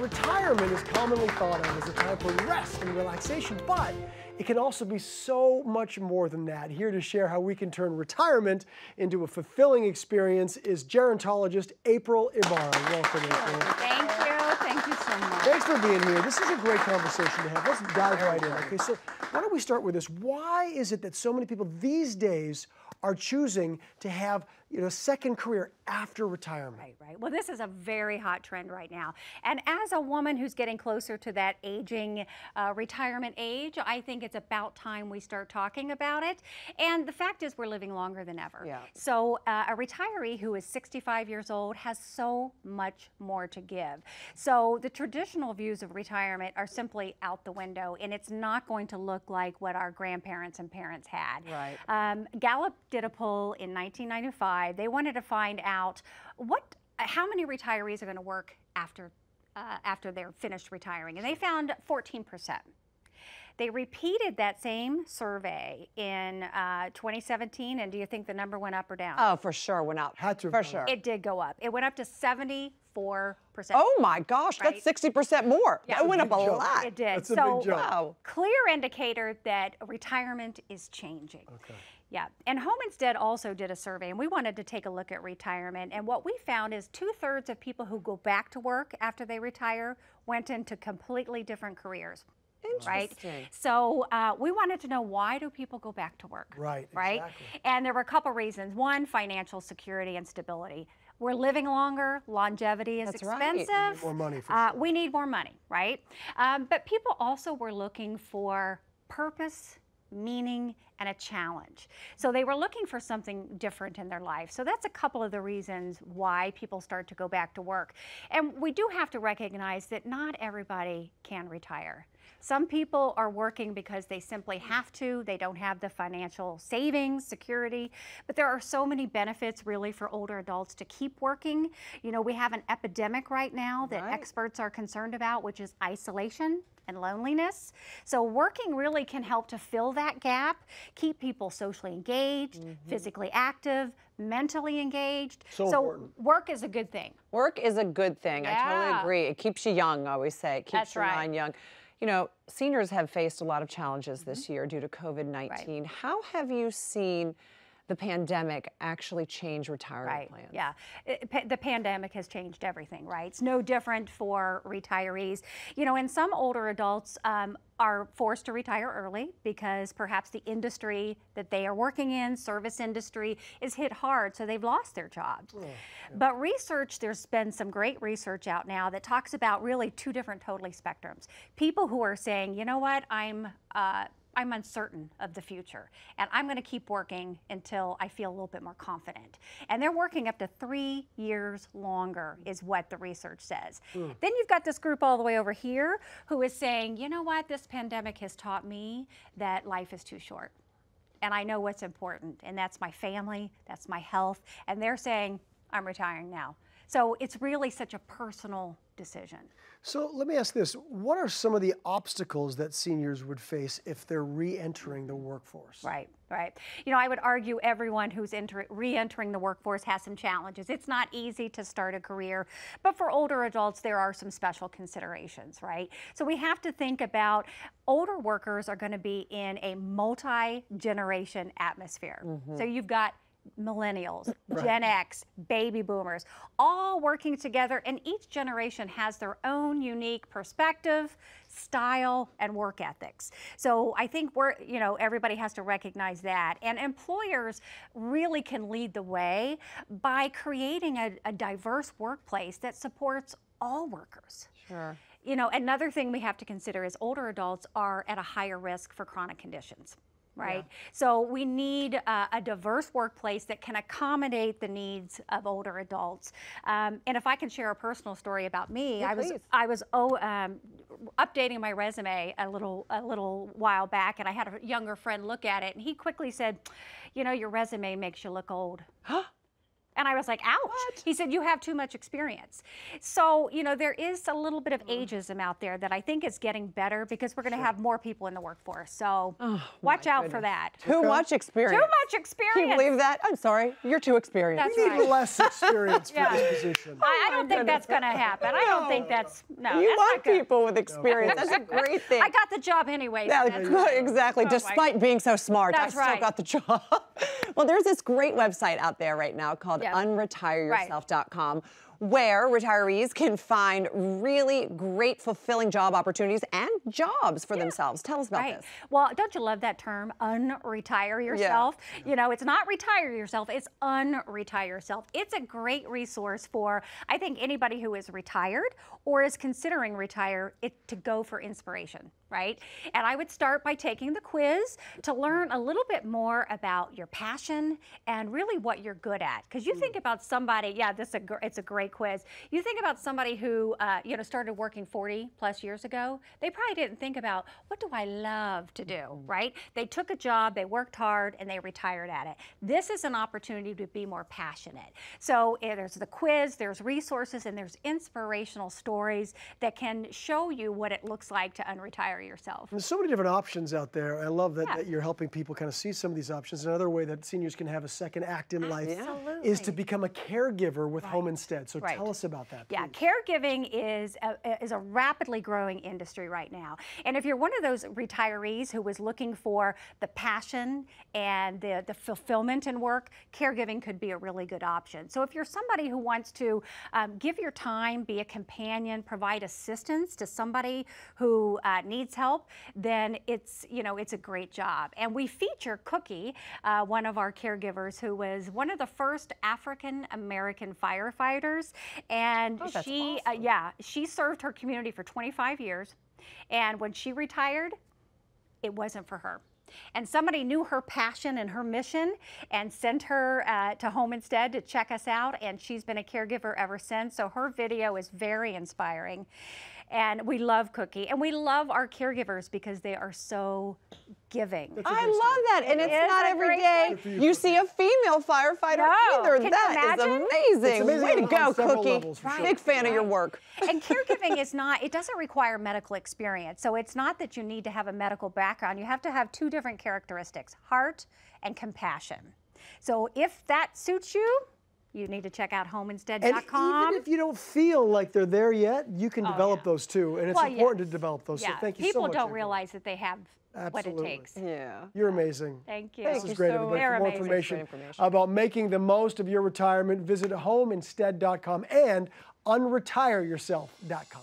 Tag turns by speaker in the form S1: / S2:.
S1: Retirement is commonly thought of as a time for rest and relaxation, but it can also be so much more than that. Here to share how we can turn retirement into a fulfilling experience is gerontologist April Ibarra. Welcome, April.
S2: Thank you. Thank you so much.
S1: Thanks for being here. This is a great conversation to have. Let's dive right in. Okay, so why don't we start with this? Why is it that so many people these days are choosing to have a second career after retirement?
S2: Right. Well, this is a very hot trend right now. And as a woman who's getting closer to that aging retirement age, I think it's about time we start talking about it. And the fact is we're living longer than ever.
S3: Yeah.
S2: So a retiree who is 65 years old has so much more to give. So the traditional views of retirement are simply out the window, and it's not going to look like what our grandparents and parents had.
S3: Right.
S2: Gallup did a poll in 1995. They wanted to find out how many retirees are going to work after they're finished retiring, and they found 14%. They repeated that same survey in 2017, and do you think the number went up or down?
S3: Oh, for sure went up.
S1: Had to.
S3: For sure.
S2: It did go up. It went up to 74%.
S3: Oh my gosh,
S2: right?
S3: That's 60% more.
S2: Yeah.
S3: That went up a lot.
S2: It did.
S1: That's a
S2: so
S1: big jump.
S3: Wow.
S2: Clear indicator that retirement is changing.
S1: Okay.
S2: Yeah, and Home Instead also did a survey, and we wanted to take a look at retirement. And what we found is 2/3 of people who go back to work after they retire went into completely different careers. Right?
S3: Interesting.
S2: So we wanted to know, why do people go back to work?
S1: Right.
S2: Exactly. And there were a couple reasons. One, financial security and stability. We're living longer, longevity is expensive.
S1: Right. We need more money for sure.
S2: We need more money, right? But people also were looking for purpose, meaning, and a challenge. So they were looking for something different in their life. So that's a couple of the reasons why people start to go back to work. And we do have to recognize that not everybody can retire. Some people are working because they simply have to. They don't have the financial savings, security, but there are so many benefits really for older adults to keep working. You know, we have an epidemic right now that experts are concerned about, which is isolation and loneliness. So working really can help to fill that gap, keep people socially engaged, physically active, mentally engaged.
S1: So important.
S2: Work is a good thing.
S3: Work is a good thing. I totally agree. It keeps you young, I always say. It keeps your mind young. You know, seniors have faced a lot of challenges this year due to COVID-19. How have you seen the pandemic actually change retirement plans?
S2: Yeah, the pandemic has changed everything, right? It's no different for retirees. You know, and some older adults are forced to retire early because perhaps the industry that they are working in, service industry, is hit hard, so they've lost their jobs. But there's been some great research out now that talks about really two different totally spectrums. People who are saying, you know what, I'm uncertain of the future, and I'm going to keep working until I feel a little bit more confident. And they're working up to 3 years longer is what the research says. Then you've got this group all the way over here who is saying, you know what, this pandemic has taught me that life is too short. And I know what's important, and that's my family, that's my health, and they're saying, I'm retiring now. So it's really such a personal decision.
S1: So let me ask this. What are some of the obstacles that seniors would face if they're re-entering the workforce?
S2: Right. You know, I would argue everyone who's re-entering the workforce has some challenges. It's not easy to start a career, but for older adults, there are some special considerations, right? So we have to think about older workers are going to be in a multi-generation atmosphere. So you've got millennials, Gen X, baby boomers, all working together, and each generation has their own unique perspective, style, and work ethics. So I think everybody has to recognize that. And employers really can lead the way by creating a diverse workplace that supports all workers.
S3: Sure.
S2: You know, another thing we have to consider is older adults are at a higher risk for chronic conditions. Right? So we need a diverse workplace that can accommodate the needs of older adults. And if I can share a personal story about me, I was updating my resume a little while back, and I had a younger friend look at it, and he quickly said, you know, your resume makes you look old. And I was like, ouch. What? He said, you have too much experience. So, you know, there is a little bit of ageism out there that I think is getting better because we're going to have more people in the workforce. So watch out for that.
S3: Too much experience.
S2: Too much experience.
S3: Can you believe that? I'm sorry. You're too experienced.
S1: We need less experience for this position.
S2: I don't think that's going to happen. I don't think that's, no.
S3: You
S2: that's
S3: want people with experience. That's a great thing.
S2: I got the job anyway.
S3: Yeah, exactly. Despite being so smart, I still got the job. Well, there's this great website out there right now called UnRetireYourself.com, where retirees can find really great, fulfilling job opportunities and jobs for themselves. Tell us about this.
S2: Well, don't you love that term, unretire yourself? You know, it's not retire yourself, it's unretire yourself. It's a great resource for, I think, anybody who is retired or is considering retire to go for inspiration, right? And I would start by taking the quiz to learn a little bit more about your passion and really what you're good at. Because you think about somebody, it's a great quiz. You think about somebody who, you know, started working 40 plus years ago. They probably didn't think about, what do I love to do, right? They took a job, they worked hard, and they retired at it. This is an opportunity to be more passionate. So there's the quiz, there's resources, and there's inspirational stories that can show you what it looks like to unretire yourself.
S1: There's so many different options out there. I love that you're helping people kind of see some of these options. Another way that seniors can have a second act in life is to become a caregiver with Home Instead. So tell us about that, please.
S2: Yeah, caregiving is a rapidly growing industry right now. And if you're one of those retirees who was looking for the passion and the fulfillment in work, caregiving could be a really good option. So if you're somebody who wants to give your time, be a companion, provide assistance to somebody who needs help, then it's a great job. And we feature Cookie, one of our caregivers who was one of the first African American firefighters, and she served her community for 25 years. And when she retired, it wasn't for her. And somebody knew her passion and her mission and sent her to Home Instead to check us out, and she's been a caregiver ever since. So her video is very inspiring. And we love Cookie, and we love our caregivers because they are so giving.
S3: I love that, and it's not every day you see a female firefighter either. That is amazing. Way to go, Cookie. Big fan of your work.
S2: And caregiving is not, it doesn't require medical experience. So it's not that you need to have a medical background. You have to have two different characteristics, heart and compassion. So if that suits you, you need to check out homeinstead.com.
S1: And even if you don't feel like they're there yet, you can develop those too. And it's important to develop those. So thank you so much.
S2: People don't realize that they have what it takes.
S1: Yeah. You're amazing.
S2: Thank you.
S1: This is great, everybody. For more information about making the most of your retirement, visit homeinstead.com and unretireyourself.com.